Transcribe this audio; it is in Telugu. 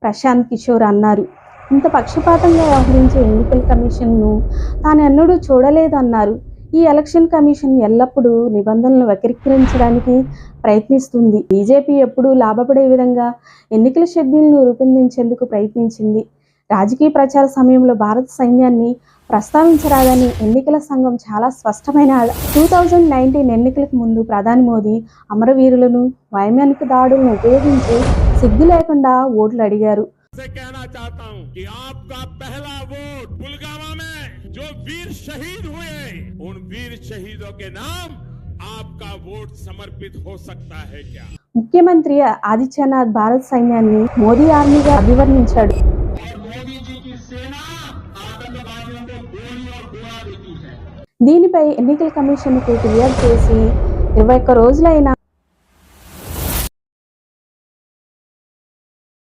ప్రశాంత్ కిషోర్ అన్నారు. ఇంత పక్షపాతంగా వ్యవహరించే ఎన్నికల కమిషన్ను తాను ఎన్నడూ చూడలేదన్నారు. ఈ ఎలక్షన్ కమిషన్ ఎల్లప్పుడూ నిబంధనలను వక్రీకరించడానికి ప్రయత్నిస్తుంది. బీజేపీ ఎప్పుడూ లాభపడే విధంగా ఎన్నికల షెడ్యూల్ను రూపొందించేందుకు ప్రయత్నించింది. రాజకీయ ప్రచార సమయంలో భారత సైన్యాన్ని ప్రస్తావించరాదని ఎన్నికల సంఘం చాలా స్పష్టమైన 2019 ఎన్నికలకు ముందు ప్రధాని మోదీ అమరవీరులను, వైమానిక దాడులను ఉపయోగించి సిగ్గు లేకుండా ఓట్లు అడిగారు. कहना चाहता हूं कि आपका पहला वोट पुलवामा में जो वीर शहीद हुए, उन वीर शहीदों के नाम आपका वोट समर्पित हो सकता है क्या? ముఖ్యమంత్రి ఆదిత్యనాథ్ భారత సైన్యాన్ని మోదీ ఆర్మీగా అభివర్ణించాడు. దీనిపై ఎన్నికల కమిషన్కు ఫిర్యాదు చేసి 21 రోజులైనా